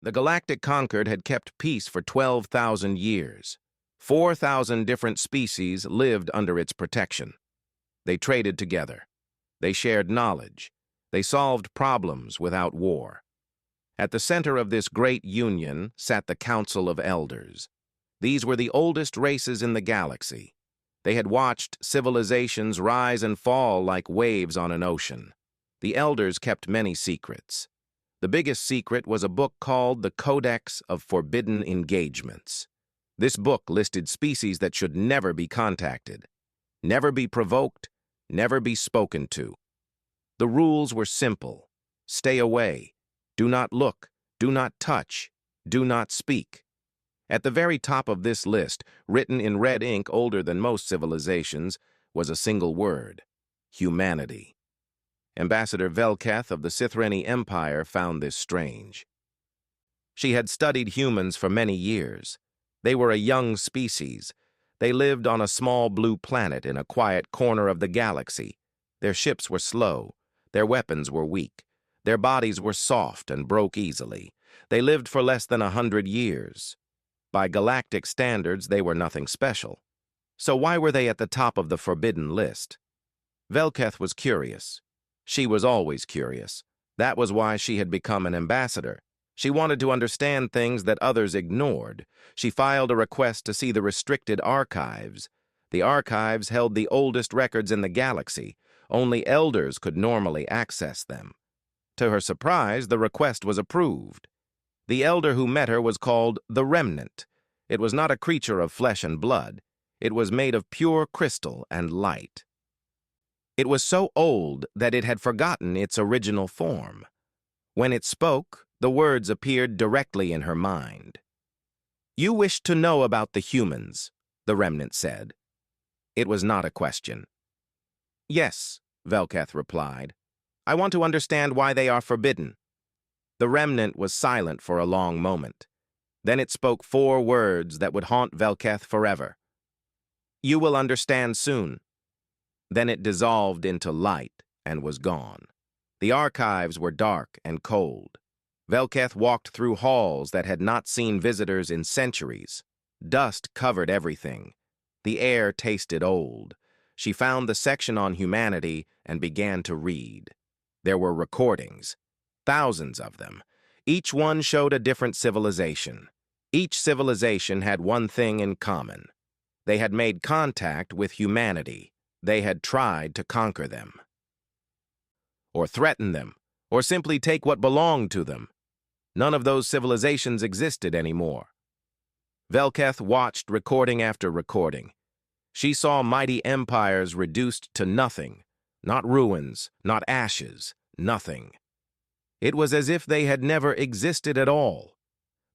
The Galactic Concord had kept peace for 12,000 years. 4,000 different species lived under its protection. They traded together. They shared knowledge. They solved problems without war. At the center of this great union sat the Council of Elders. These were the oldest races in the galaxy. They had watched civilizations rise and fall like waves on an ocean. The Elders kept many secrets. The biggest secret was a book called the Codex of Forbidden Engagements. This book listed species that should never be contacted, never be provoked, never be spoken to. The rules were simple. Stay away. Do not look. Do not touch. Do not speak. At the very top of this list, written in red ink older than most civilizations, was a single word: humanity. Ambassador Velketh of the Sithreni Empire found this strange. She had studied humans for many years. They were a young species. They lived on a small blue planet in a quiet corner of the galaxy. Their ships were slow. Their weapons were weak. Their bodies were soft and broke easily. They lived for less than 100 years. By galactic standards, they were nothing special. So why were they at the top of the forbidden list? Velketh was curious. She was always curious. That was why she had become an ambassador. She wanted to understand things that others ignored. She filed a request to see the restricted archives. The archives held the oldest records in the galaxy. Only elders could normally access them. To her surprise, the request was approved. The elder who met her was called the Remnant. It was not a creature of flesh and blood. It was made of pure crystal and light. It was so old that it had forgotten its original form. When it spoke, the words appeared directly in her mind. "You wish to know about the humans," the Remnant said. It was not a question. "Yes," Velketh replied. "I want to understand why they are forbidden." The Remnant was silent for a long moment. Then it spoke 4 words that would haunt Velketh forever. "You will understand soon." Then it dissolved into light and was gone. The archives were dark and cold. Velketh walked through halls that had not seen visitors in centuries. Dust covered everything. The air tasted old. She found the section on humanity and began to read. There were recordings, thousands of them. Each one showed a different civilization. Each civilization had one thing in common. They had made contact with humanity. They had tried to conquer them, or threaten them, or simply take what belonged to them. None of those civilizations existed anymore. Velketh watched recording after recording. She saw mighty empires reduced to nothing, not ruins, not ashes, nothing. It was as if they had never existed at all.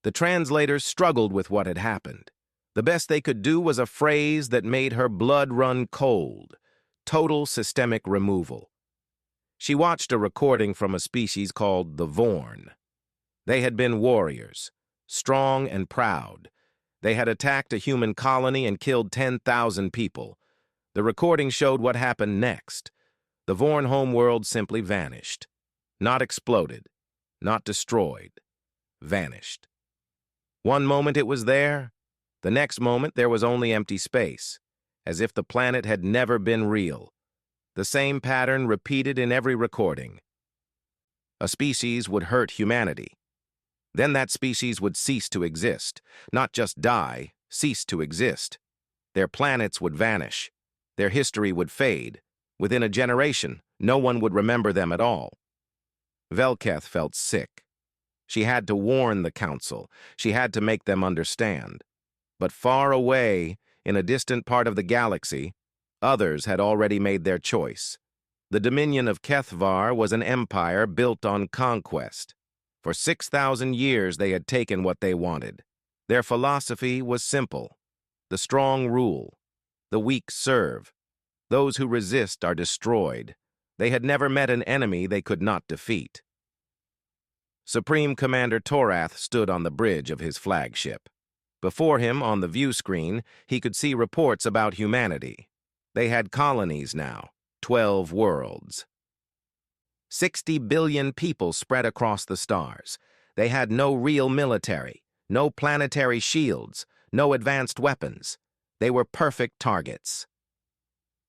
The translators struggled with what had happened. The best they could do was a phrase that made her blood run cold: total systemic removal. She watched a recording from a species called the Vorn. They had been warriors, strong and proud. They had attacked a human colony and killed 10,000 people. The recording showed what happened next. The Vorn homeworld simply vanished. Not exploded, not destroyed, vanished. One moment it was there. The next moment there was only empty space, as if the planet had never been real. The same pattern repeated in every recording. A species would hurt humanity. Then that species would cease to exist. Not just die, cease to exist. Their planets would vanish. Their history would fade. Within a generation, no one would remember them at all. Velketh felt sick. She had to warn the Council. She had to make them understand. But far away, in a distant part of the galaxy, others had already made their choice. The Dominion of Kethvar was an empire built on conquest. For 6,000 years they had taken what they wanted. Their philosophy was simple: the strong rule, the weak serve. Those who resist are destroyed. They had never met an enemy they could not defeat. Supreme Commander Torath stood on the bridge of his flagship. Before him, on the view screen, he could see reports about humanity. They had colonies now, 12 worlds. 60 billion people spread across the stars. They had no real military, no planetary shields, no advanced weapons. They were perfect targets.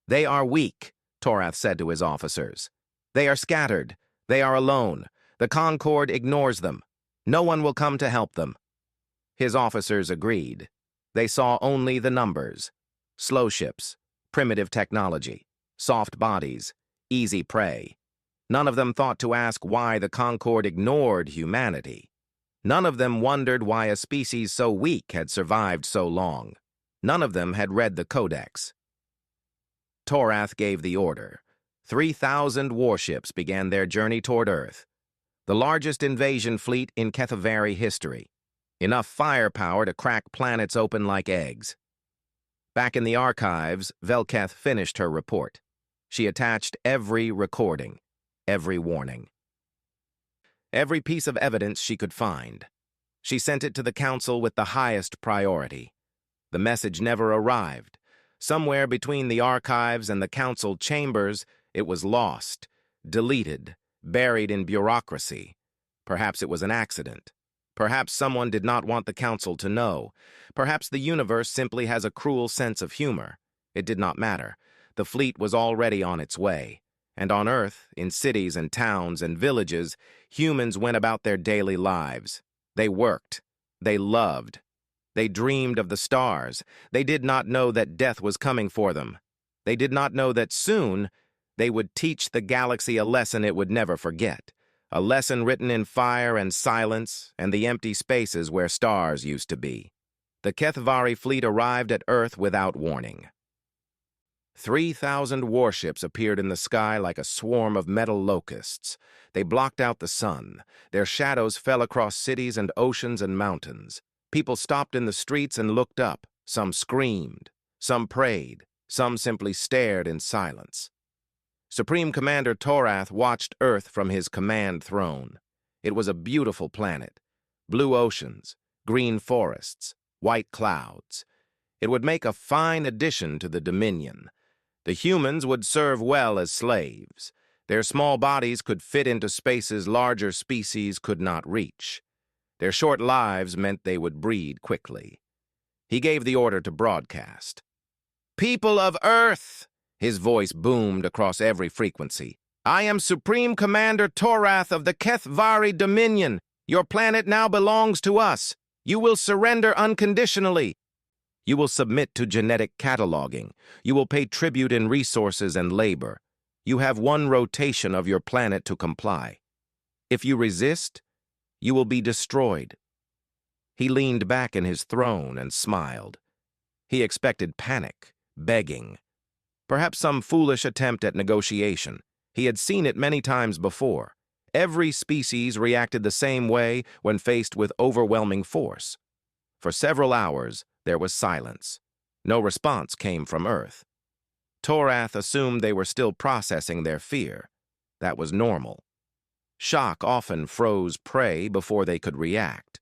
"They are weak," Torath said to his officers. "They are scattered. They are alone. The Concord ignores them. No one will come to help them." His officers agreed. They saw only the numbers. Slow ships, primitive technology, soft bodies, easy prey. None of them thought to ask why the Concord ignored humanity. None of them wondered why a species so weak had survived so long. None of them had read the Codex. Torath gave the order. 3,000 warships began their journey toward Earth, the largest invasion fleet in Kethavari history. Enough firepower to crack planets open like eggs. Back in the archives, Velketh finished her report. She attached every recording, every warning, every piece of evidence she could find. She sent it to the Council with the highest priority. The message never arrived. Somewhere between the archives and the Council chambers, it was lost, deleted, buried in bureaucracy. Perhaps it was an accident. Perhaps someone did not want the Council to know. Perhaps the universe simply has a cruel sense of humor. It did not matter. The fleet was already on its way. And on Earth, in cities and towns and villages, humans went about their daily lives. They worked. They loved. They dreamed of the stars. They did not know that death was coming for them. They did not know that soon they would teach the galaxy a lesson it would never forget. A lesson written in fire and silence and the empty spaces where stars used to be. The Kethavari fleet arrived at Earth without warning. 3,000 warships appeared in the sky like a swarm of metal locusts. They blocked out the sun. Their shadows fell across cities and oceans and mountains. People stopped in the streets and looked up. Some screamed. Some prayed. Some simply stared in silence. Supreme Commander Torath watched Earth from his command throne. It was a beautiful planet. Blue oceans, green forests, white clouds. It would make a fine addition to the Dominion. The humans would serve well as slaves. Their small bodies could fit into spaces larger species could not reach. Their short lives meant they would breed quickly. He gave the order to broadcast. "People of Earth!" His voice boomed across every frequency. "I am Supreme Commander Torath of the Kethavari Dominion. Your planet now belongs to us. You will surrender unconditionally. You will submit to genetic cataloging. You will pay tribute in resources and labor. You have one rotation of your planet to comply. If you resist, you will be destroyed." He leaned back in his throne and smiled. He expected panic, begging, perhaps some foolish attempt at negotiation. He had seen it many times before. Every species reacted the same way when faced with overwhelming force. For several hours, there was silence. No response came from Earth. Torath assumed they were still processing their fear. That was normal. Shock often froze prey before they could react.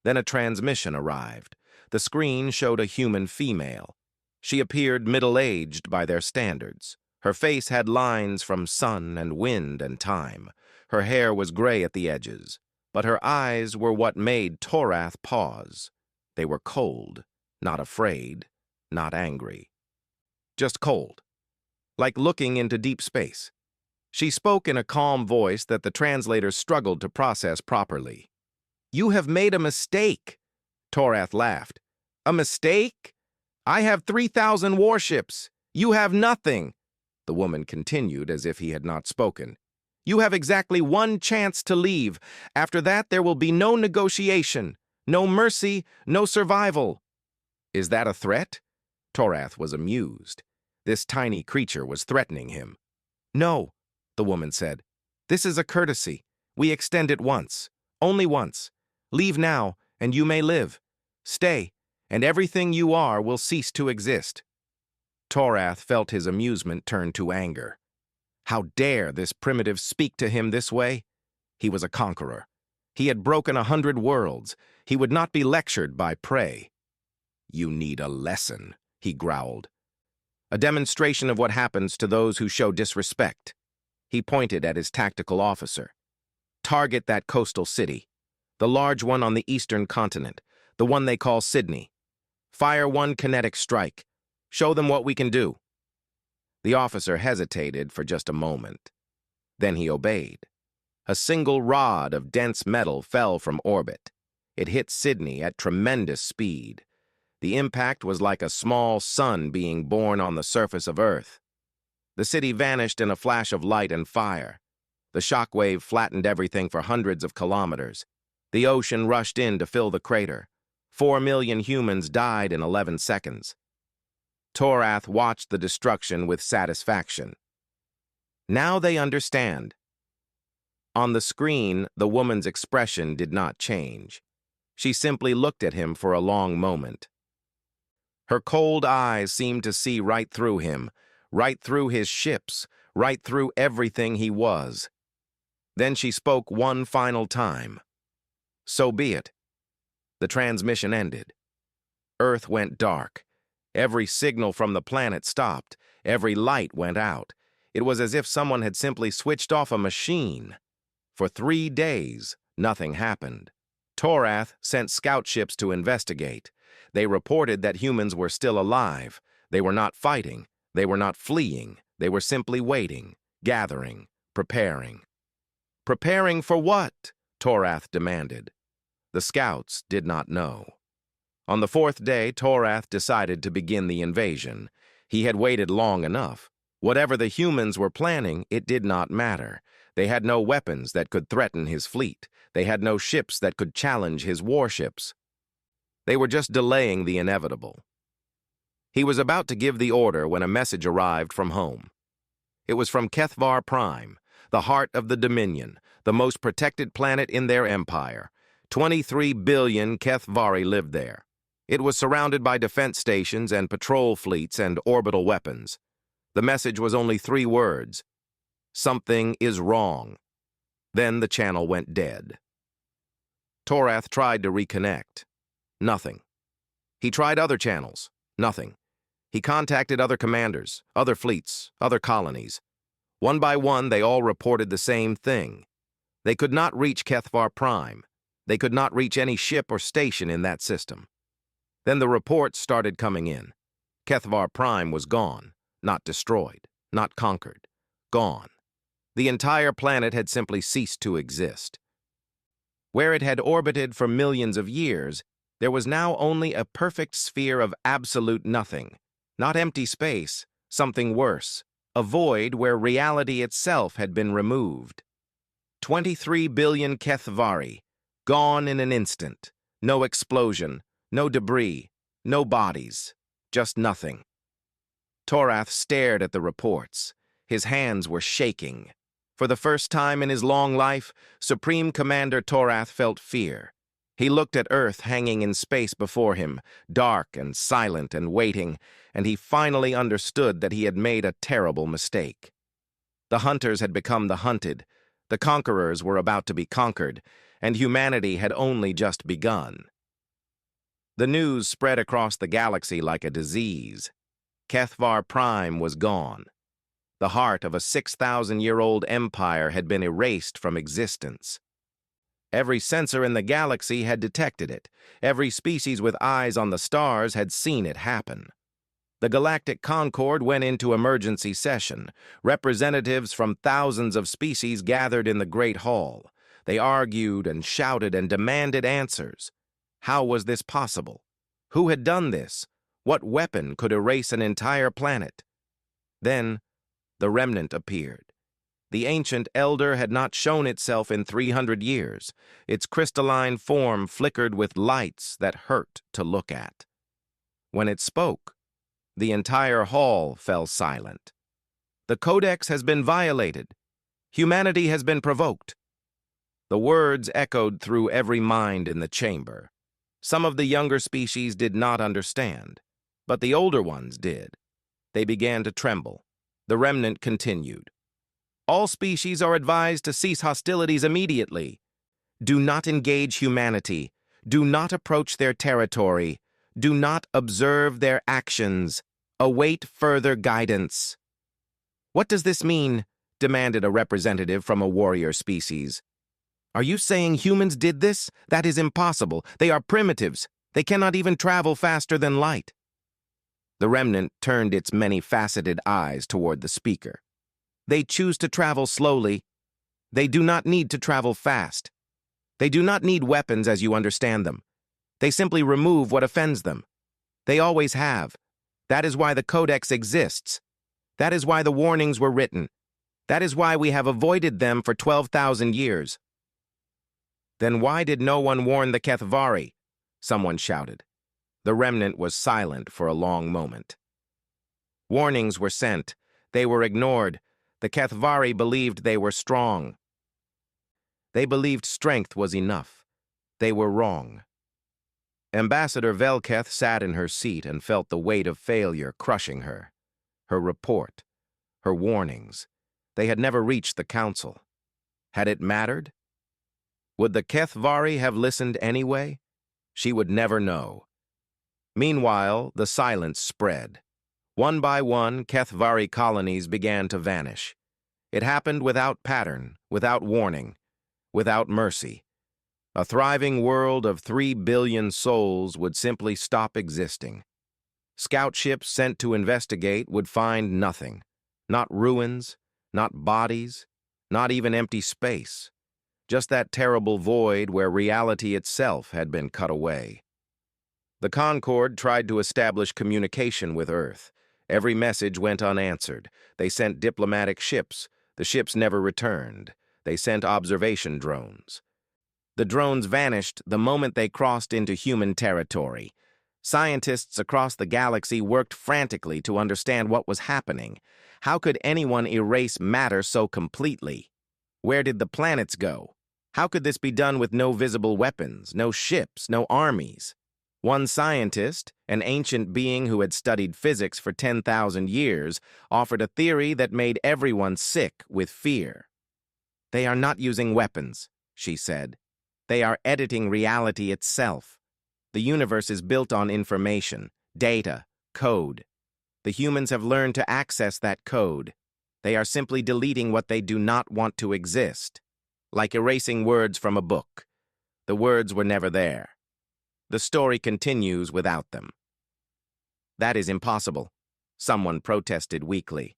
Then a transmission arrived. The screen showed a human female. She appeared middle-aged by their standards. Her face had lines from sun and wind and time. Her hair was gray at the edges, but her eyes were what made Torath pause. They were cold, not afraid, not angry. Just cold, like looking into deep space. She spoke in a calm voice that the translators struggled to process properly. "You have made a mistake," Torath laughed. "A mistake? I have 3,000 warships. You have nothing," the woman continued as if he had not spoken. "You have exactly one chance to leave. After that, there will be no negotiation, no mercy, no survival." "Is that a threat?" Torath was amused. This tiny creature was threatening him. "No," the woman said. "This is a courtesy. We extend it once, only once. Leave now, and you may live. Stay, and everything you are will cease to exist." Torath felt his amusement turn to anger. How dare this primitive speak to him this way? He was a conqueror. He had broken 100 worlds. He would not be lectured by prey. "You need a lesson," he growled. "A demonstration of what happens to those who show disrespect." He pointed at his tactical officer. "Target that coastal city. The large one on the eastern continent, the one they call Sydney. Fire one kinetic strike. Show them what we can do. The officer hesitated for just a moment. Then he obeyed. A single rod of dense metal fell from orbit. It hit Sydney at tremendous speed. The impact was like a small sun being born on the surface of Earth. The city vanished in a flash of light and fire. The shockwave flattened everything for hundreds of kilometers. The ocean rushed in to fill the crater. 4 million humans died in 11 seconds. Torath watched the destruction with satisfaction. Now they understand. On the screen, the woman's expression did not change. She simply looked at him for a long moment. Her cold eyes seemed to see right through him, right through his ships, right through everything he was. Then she spoke one final time. So be it. The transmission ended. Earth went dark. Every signal from the planet stopped. Every light went out. It was as if someone had simply switched off a machine. For 3 days, nothing happened. Torath sent scout ships to investigate. They reported that humans were still alive. They were not fighting. They were not fleeing. They were simply waiting, gathering, preparing. Preparing for what? Torath demanded. The scouts did not know. On the 4th day, Torath decided to begin the invasion. He had waited long enough. Whatever the humans were planning, it did not matter. They had no weapons that could threaten his fleet. They had no ships that could challenge his warships. They were just delaying the inevitable. He was about to give the order when a message arrived from home. It was from HFY Prime, the heart of the Dominion, the most protected planet in their empire. 23 billion HFY lived there. It was surrounded by defense stations and patrol fleets and orbital weapons. The message was only 3 words. Something is wrong. Then the channel went dead. Torath tried to reconnect. Nothing. He tried other channels. Nothing. He contacted other commanders, other fleets, other colonies. One by one, they all reported the same thing. They could not reach HFY Prime. They could not reach any ship or station in that system. Then the reports started coming in. HFY Prime was gone, not destroyed, not conquered, gone. The entire planet had simply ceased to exist. Where it had orbited for millions of years, there was now only a perfect sphere of absolute nothing. Not empty space, something worse, a void where reality itself had been removed. 23 billion HFY, gone in an instant. No explosion, no debris, no bodies, just nothing. Torath stared at the reports. His hands were shaking. For the first time in his long life, Supreme Commander Torath felt fear. He looked at Earth hanging in space before him, dark and silent and waiting, and he finally understood that he had made a terrible mistake. The hunters had become the hunted, the conquerors were about to be conquered, and humanity had only just begun. The news spread across the galaxy like a disease. HFY Prime was gone. The heart of a 6,000-year-old empire had been erased from existence. Every sensor in the galaxy had detected it. Every species with eyes on the stars had seen it happen. The Galactic Concord went into emergency session. Representatives from thousands of species gathered in the Great Hall. They argued and shouted and demanded answers. How was this possible? Who had done this? What weapon could erase an entire planet? Then, the remnant appeared. The ancient elder had not shown itself in 300 years. Its crystalline form flickered with lights that hurt to look at. When it spoke, the entire hall fell silent. The Codex has been violated. Humanity has been provoked. The words echoed through every mind in the chamber. Some of the younger species did not understand, but the older ones did. They began to tremble. The remnant continued. All species are advised to cease hostilities immediately. Do not engage humanity. Do not approach their territory. Do not observe their actions. Await further guidance. What does this mean? Demanded a representative from a warrior species. Are you saying humans did this? That is impossible. They are primitives. They cannot even travel faster than light. The remnant turned its many-faceted eyes toward the speaker. They choose to travel slowly. They do not need to travel fast. They do not need weapons as you understand them. They simply remove what offends them. They always have. That is why the Codex exists. That is why the warnings were written. That is why we have avoided them for 12,000 years. Then why did no one warn the Kethvari? Someone shouted. The remnant was silent for a long moment. Warnings were sent. They were ignored. The Kethvari believed they were strong. They believed strength was enough. They were wrong. Ambassador Velketh sat in her seat and felt the weight of failure crushing her. Her report, her warnings, they had never reached the council. Had it mattered? Would the Kethvari have listened anyway? She would never know. Meanwhile, the silence spread. One by one, Kethvari colonies began to vanish. It happened without pattern, without warning, without mercy. A thriving world of 3 billion souls would simply stop existing. Scout ships sent to investigate would find nothing. Not ruins, not bodies, not even empty space. Just that terrible void where reality itself had been cut away. The Concord tried to establish communication with Earth. Every message went unanswered. They sent diplomatic ships. The ships never returned. They sent observation drones. The drones vanished the moment they crossed into human territory. Scientists across the galaxy worked frantically to understand what was happening. How could anyone erase matter so completely? Where did the planets go? How could this be done with no visible weapons, no ships, no armies? One scientist, an ancient being who had studied physics for 10,000 years, offered a theory that made everyone sick with fear. They are not using weapons, she said. They are editing reality itself. The universe is built on information, data, code. The humans have learned to access that code. They are simply deleting what they do not want to exist. Like erasing words from a book. The words were never there. The story continues without them. That is impossible, someone protested weakly.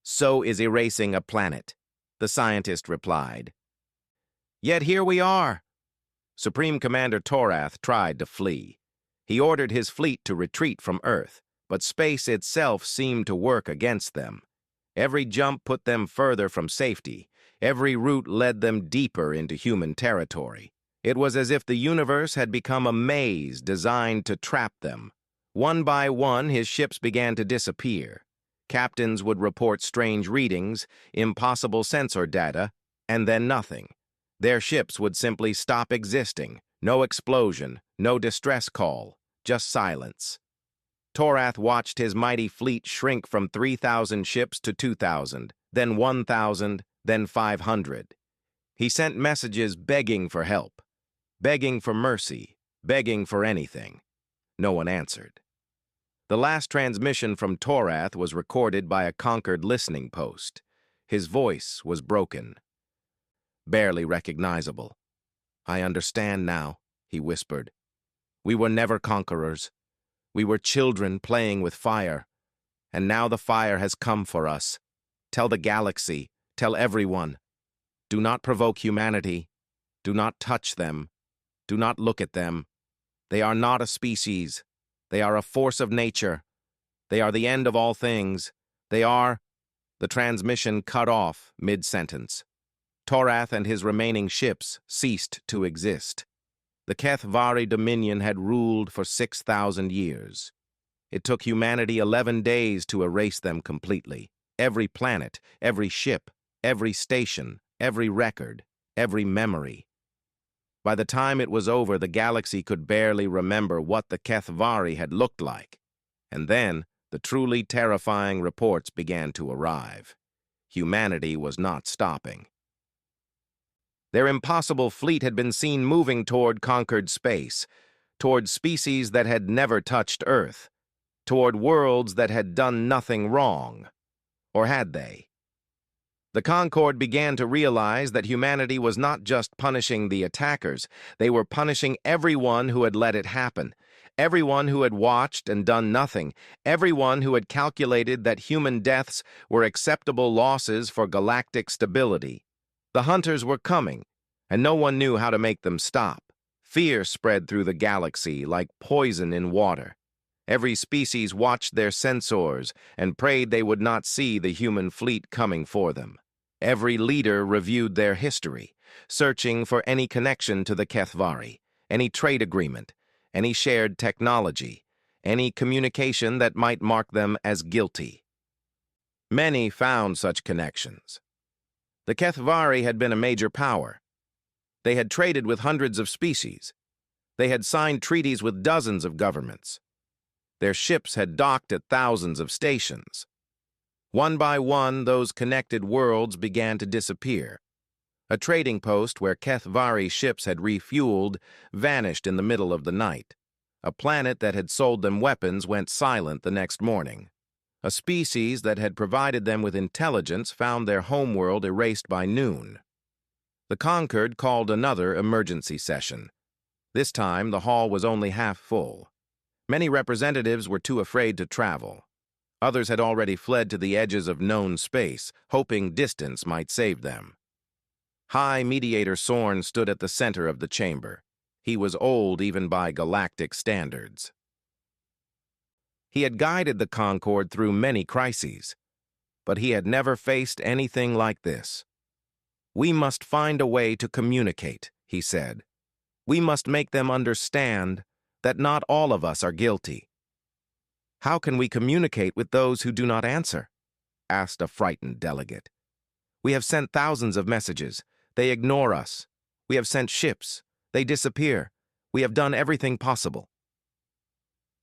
So is erasing a planet, the scientist replied. Yet here we are. Supreme Commander Torath tried to flee. He ordered his fleet to retreat from Earth, but space itself seemed to work against them. Every jump put them further from safety. Every route led them deeper into human territory. It was as if the universe had become a maze designed to trap them. One by one, his ships began to disappear. Captains would report strange readings, impossible sensor data, and then nothing. Their ships would simply stop existing. No explosion, no distress call, just silence. Torath watched his mighty fleet shrink from 3,000 ships to 2,000, then 1,000, then 500. He sent messages begging for help, begging for mercy, begging for anything. No one answered. The last transmission from Torath was recorded by a conquered listening post. His voice was broken, barely recognizable. I understand now, he whispered. We were never conquerors. We were children playing with fire, and now the fire has come for us. Tell the galaxy, tell everyone. Do not provoke humanity. Do not touch them. Do not look at them. They are not a species. They are a force of nature. They are the end of all things. They are... The transmission cut off mid-sentence. Torath and his remaining ships ceased to exist. The Kethvari Dominion had ruled for 6,000 years. It took humanity 11 days to erase them completely. Every planet, every ship, every station, every record, every memory. By the time it was over, the galaxy could barely remember what the Kethvari had looked like. And then, the truly terrifying reports began to arrive. Humanity was not stopping. Their impossible fleet had been seen moving toward conquered space, toward species that had never touched Earth, toward worlds that had done nothing wrong. Or had they? The Concord began to realize that humanity was not just punishing the attackers, they were punishing everyone who had let it happen, everyone who had watched and done nothing, everyone who had calculated that human deaths were acceptable losses for galactic stability. The hunters were coming, and no one knew how to make them stop. Fear spread through the galaxy like poison in water. Every species watched their sensors and prayed they would not see the human fleet coming for them. Every leader reviewed their history, searching for any connection to the Kethvari, any trade agreement, any shared technology, any communication that might mark them as guilty. Many found such connections. The Kethvari had been a major power. They had traded with hundreds of species. They had signed treaties with dozens of governments. Their ships had docked at thousands of stations. One by one, those connected worlds began to disappear. A trading post where Kethvari ships had refueled vanished in the middle of the night. A planet that had sold them weapons went silent the next morning. A species that had provided them with intelligence found their homeworld erased by noon. The Concord called another emergency session. This time, the hall was only half full. Many representatives were too afraid to travel. Others had already fled to the edges of known space, hoping distance might save them. High Mediator Sorn stood at the center of the chamber. He was old even by galactic standards. He had guided the Concord through many crises, but he had never faced anything like this. "We must find a way to communicate," he said. "We must make them understand that not all of us are guilty." "How can we communicate with those who do not answer?" asked a frightened delegate. "We have sent thousands of messages. They ignore us. We have sent ships. They disappear. We have done everything possible."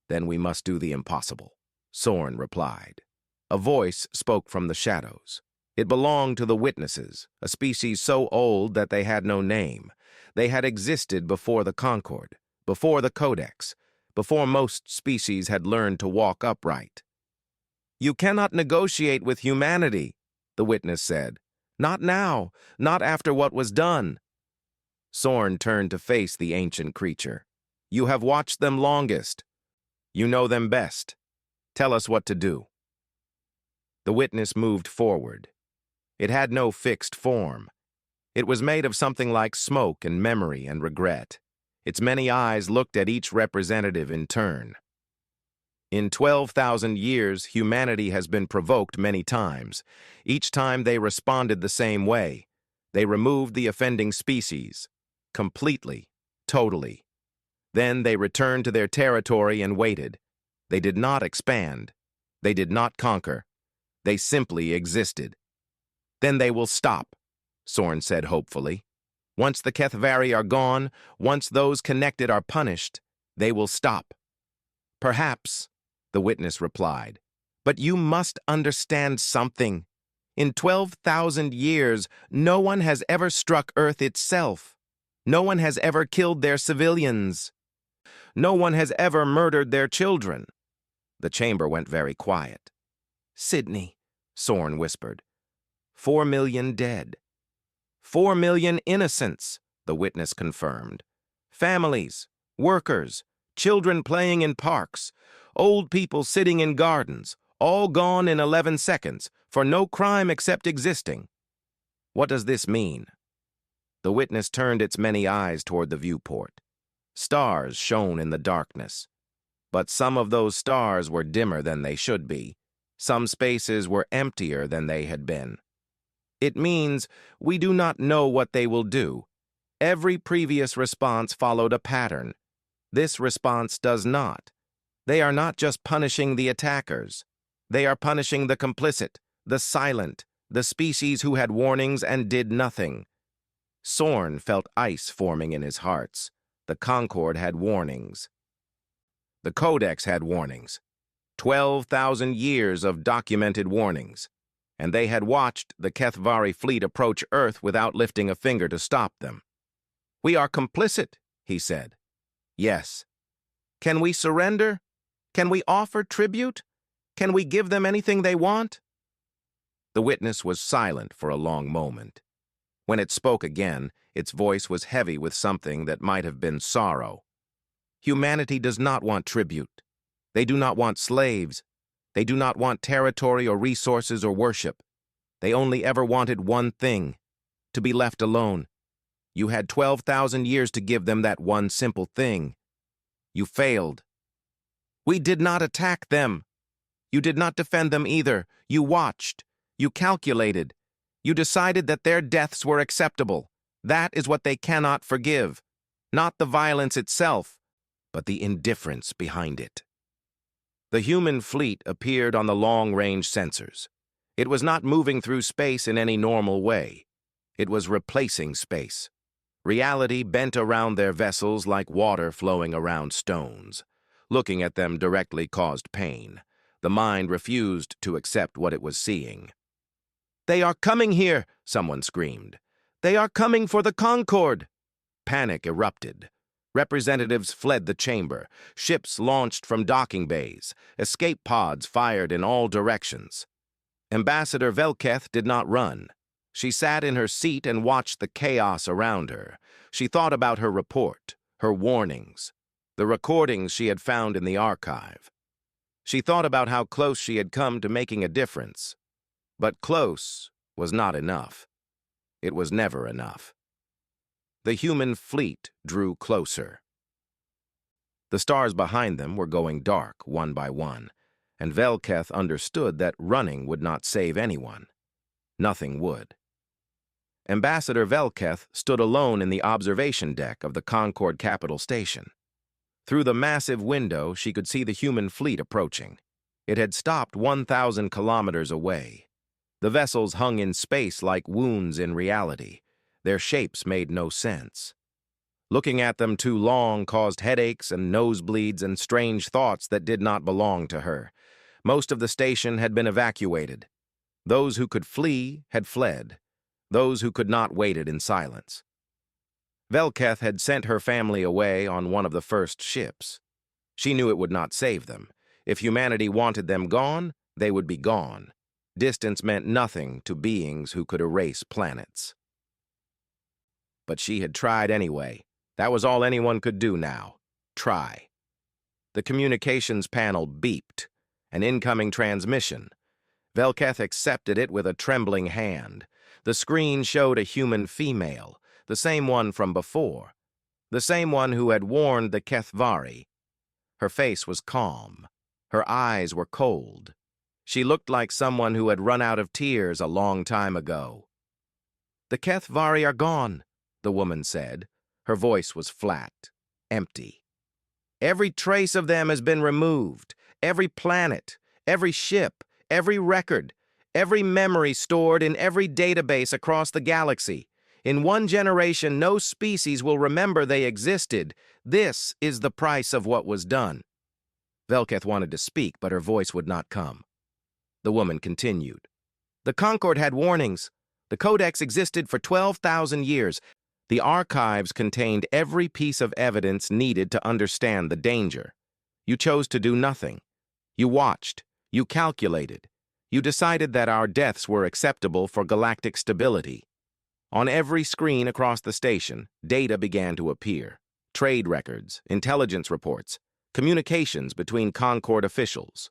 "Then we must do the impossible," Sorn replied. A voice spoke from the shadows. It belonged to the Witnesses, a species so old that they had no name. They had existed before the Concord, before the Codex, before most species had learned to walk upright. "You cannot negotiate with humanity," the witness said. "Not now, not after what was done." Sorn turned to face the ancient creature. "You have watched them longest. You know them best. Tell us what to do." The witness moved forward. It had no fixed form. It was made of something like smoke and memory and regret. Its many eyes looked at each representative in turn. "In 12,000 years, humanity has been provoked many times. Each time they responded the same way. They removed the offending species. Completely, totally. Then they returned to their territory and waited. They did not expand. They did not conquer. They simply existed. Then they will stop," Sorn said hopefully. "Once the Kethvari are gone, once those connected are punished, they will stop." "Perhaps," the witness replied, "but you must understand something. In 12,000 years, no one has ever struck Earth itself. No one has ever killed their civilians. No one has ever murdered their children." The chamber went very quiet. "Sydney," Sorn whispered. 4 million dead. 4 million innocents, the witness confirmed. Families, workers, children playing in parks, old people sitting in gardens, all gone in 11 seconds, for no crime except existing. What does this mean?" The witness turned its many eyes toward the viewport. Stars shone in the darkness. But some of those stars were dimmer than they should be. Some spaces were emptier than they had been. "It means we do not know what they will do. Every previous response followed a pattern. This response does not. They are not just punishing the attackers. They are punishing the complicit, the silent, the species who had warnings and did nothing." Sorn felt ice forming in his heart. The Concord had warnings. The Codex had warnings. 12,000 years of documented warnings. And they had watched the Kethvari fleet approach Earth without lifting a finger to stop them. "We are complicit," he said. "Yes." "Can we surrender? Can we offer tribute? Can we give them anything they want?" The witness was silent for a long moment. When it spoke again, its voice was heavy with something that might have been sorrow. Humanity does not want tribute. They do not want slaves. They do not want territory or resources or worship. They only ever wanted one thing: to be left alone. You had 12,000 years to give them that one simple thing. You failed. We did not attack them. You did not defend them either. You watched. You calculated. You decided that their deaths were acceptable. That is what they cannot forgive. Not the violence itself, but the indifference behind it. The human fleet appeared on the long-range sensors. It was not moving through space in any normal way. It was replacing space. Reality bent around their vessels like water flowing around stones. Looking at them directly caused pain. The mind refused to accept what it was seeing. "They are coming here!" someone screamed. "They are coming for the Concorde!" Panic erupted. Representatives fled the chamber. Ships launched from docking bays. Escape pods fired in all directions. Ambassador Velketh did not run. She sat in her seat and watched the chaos around her. She thought about her report, her warnings, the recordings she had found in the archive. She thought about how close she had come to making a difference. But close was not enough. It was never enough. The human fleet drew closer. The stars behind them were going dark one by one, and Velketh understood that running would not save anyone. Nothing would. Ambassador Velketh stood alone in the observation deck of the Concorde Capital Station. Through the massive window, she could see the human fleet approaching. It had stopped 1,000 kilometers away. The vessels hung in space like wounds in reality. Their shapes made no sense. Looking at them too long caused headaches and nosebleeds and strange thoughts that did not belong to her. Most of the station had been evacuated. Those who could flee had fled. Those who could not waited in silence. Velketh had sent her family away on one of the first ships. She knew it would not save them. If humanity wanted them gone, they would be gone. Distance meant nothing to beings who could erase planets. But she had tried anyway. That was all anyone could do now. Try. The communications panel beeped. An incoming transmission. Velketh accepted it with a trembling hand. The screen showed a human female, the same one from before, the same one who had warned the Kethvari. Her face was calm. Her eyes were cold. She looked like someone who had run out of tears a long time ago. "The Kethvari are gone," the woman said. Her voice was flat, empty. "Every trace of them has been removed. Every planet, every ship, every record, every memory stored in every database across the galaxy. In one generation, no species will remember they existed. This is the price of what was done." Velketh wanted to speak, but her voice would not come. The woman continued. "The Concorde had warnings. The Codex existed for 12,000 years. The archives contained every piece of evidence needed to understand the danger. You chose to do nothing. You watched. You calculated. You decided that our deaths were acceptable for galactic stability. On every screen across the station, data began to appear. Trade records, intelligence reports, communications between Concorde officials.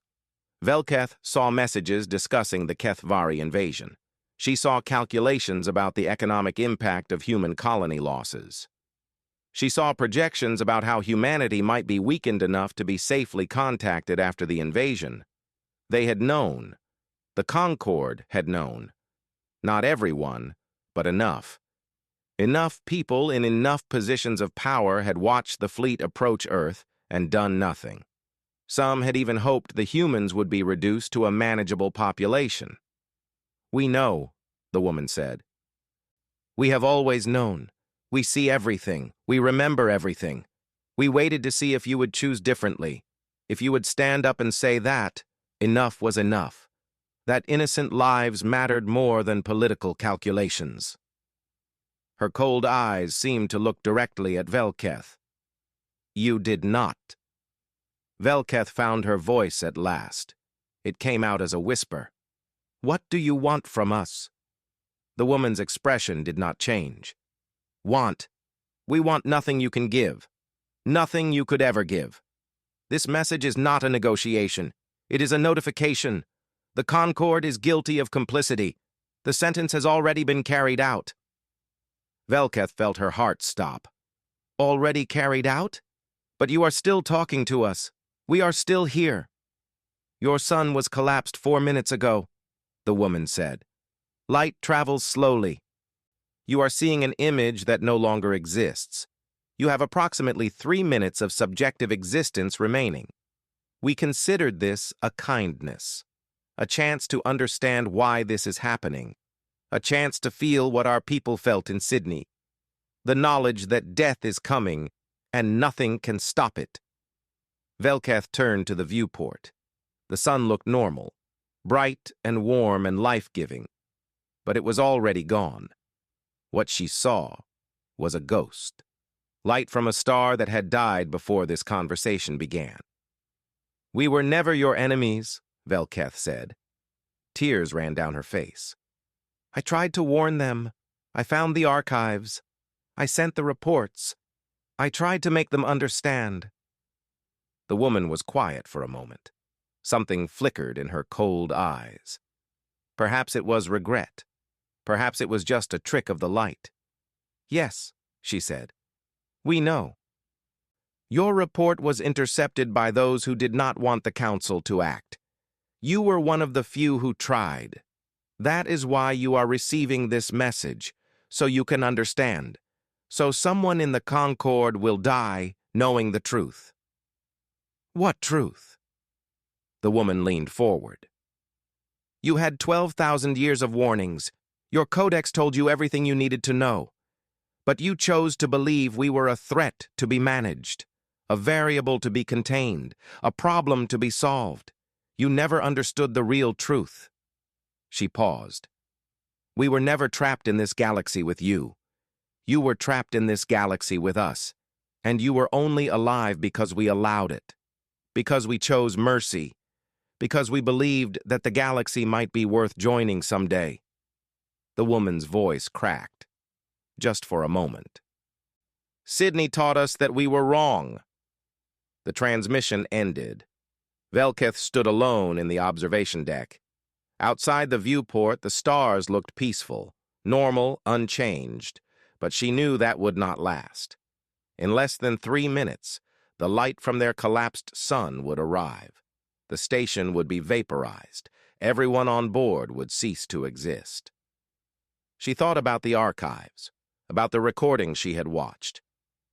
Velketh saw messages discussing the Kethvari invasion. She saw calculations about the economic impact of human colony losses. She saw projections about how humanity might be weakened enough to be safely contacted after the invasion. They had known. The Concorde had known. Not everyone, but enough. Enough people in enough positions of power had watched the fleet approach Earth and done nothing. Some had even hoped the humans would be reduced to a manageable population. "We know," the woman said. "We have always known. We see everything. We remember everything. We waited to see if you would choose differently. If you would stand up and say that enough was enough. That innocent lives mattered more than political calculations." Her cold eyes seemed to look directly at Velketh. "You did not." Velketh found her voice at last. It came out as a whisper. What do you want from us? The woman's expression did not change. Want. We want nothing you can give. Nothing you could ever give. This message is not a negotiation. It is a notification. The Concord is guilty of complicity. The sentence has already been carried out. Velketh felt her heart stop. Already carried out? But you are still talking to us. We are still here. Your sun was collapsed 4 minutes ago, the woman said. Light travels slowly. You are seeing an image that no longer exists. You have approximately 3 minutes of subjective existence remaining. We considered this a kindness, a chance to understand why this is happening, a chance to feel what our people felt in Sydney, the knowledge that death is coming and nothing can stop it. Velketh turned to the viewport. The sun looked normal, bright and warm and life-giving, but it was already gone. What she saw was a ghost, light from a star that had died before this conversation began. We were never your enemies, Velketh said. Tears ran down her face. I tried to warn them. I found the archives. I sent the reports. I tried to make them understand. The woman was quiet for a moment. Something flickered in her cold eyes. Perhaps it was regret. Perhaps it was just a trick of the light. Yes, she said. We know. Your report was intercepted by those who did not want the council to act. You were one of the few who tried. That is why you are receiving this message, so you can understand. So someone in the Concord will die knowing the truth. What truth? The woman leaned forward. You had 12,000 years of warnings. Your codex told you everything you needed to know. But you chose to believe we were a threat to be managed, a variable to be contained, a problem to be solved. You never understood the real truth. She paused. We were never trapped in this galaxy with you. You were trapped in this galaxy with us, and you were only alive because we allowed it, because we chose mercy, because we believed that the galaxy might be worth joining someday. The woman's voice cracked, just for a moment. Sydney taught us that we were wrong. The transmission ended. Velketh stood alone in the observation deck. Outside the viewport, the stars looked peaceful, normal, unchanged, but she knew that would not last. In less than 3 minutes, the light from their collapsed sun would arrive. The station would be vaporized. Everyone on board would cease to exist. She thought about the archives, about the recordings she had watched,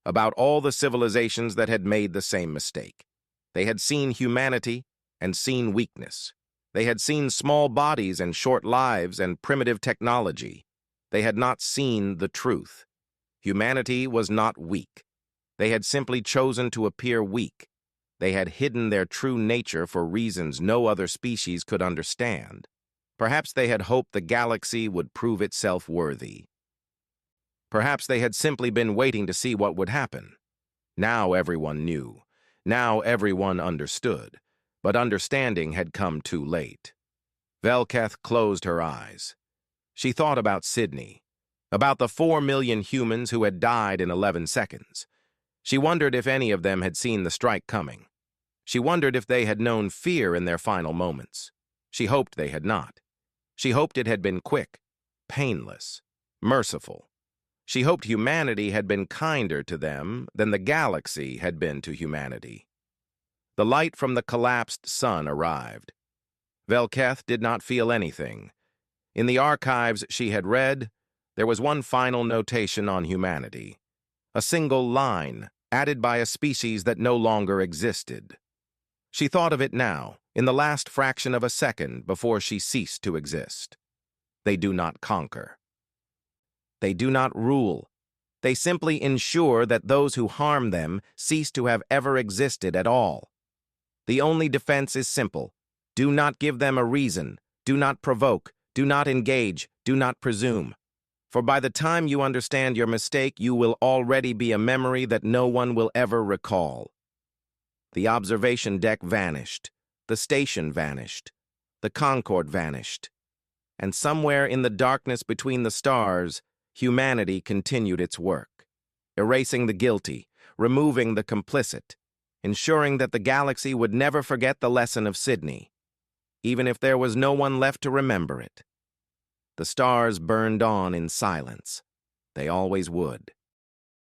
about all the civilizations that had made the same mistake. They had seen humanity and seen weakness. They had seen small bodies and short lives and primitive technology. They had not seen the truth. Humanity was not weak. They had simply chosen to appear weak. They had hidden their true nature for reasons no other species could understand. Perhaps they had hoped the galaxy would prove itself worthy. Perhaps they had simply been waiting to see what would happen. Now everyone knew. Now everyone understood. But understanding had come too late. Velketh closed her eyes. She thought about Sydney, about the 4 million humans who had died in 11 seconds. She wondered if any of them had seen the strike coming. She wondered if they had known fear in their final moments. She hoped they had not. She hoped it had been quick, painless, merciful. She hoped humanity had been kinder to them than the galaxy had been to humanity. The light from the collapsed sun arrived. Velketh did not feel anything. In the archives she had read, there was one final notation on humanity. A single line, added by a species that no longer existed. She thought of it now, in the last fraction of a second before she ceased to exist. They do not conquer. They do not rule. They simply ensure that those who harm them cease to have ever existed at all. The only defense is simple. Do not give them a reason. Do not provoke. Do not engage. Do not presume. For by the time you understand your mistake, you will already be a memory that no one will ever recall. The observation deck vanished. The station vanished. The Concord vanished. And somewhere in the darkness between the stars, humanity continued its work, erasing the guilty, removing the complicit, ensuring that the galaxy would never forget the lesson of Sydney, even if there was no one left to remember it. The stars burned on in silence. They always would.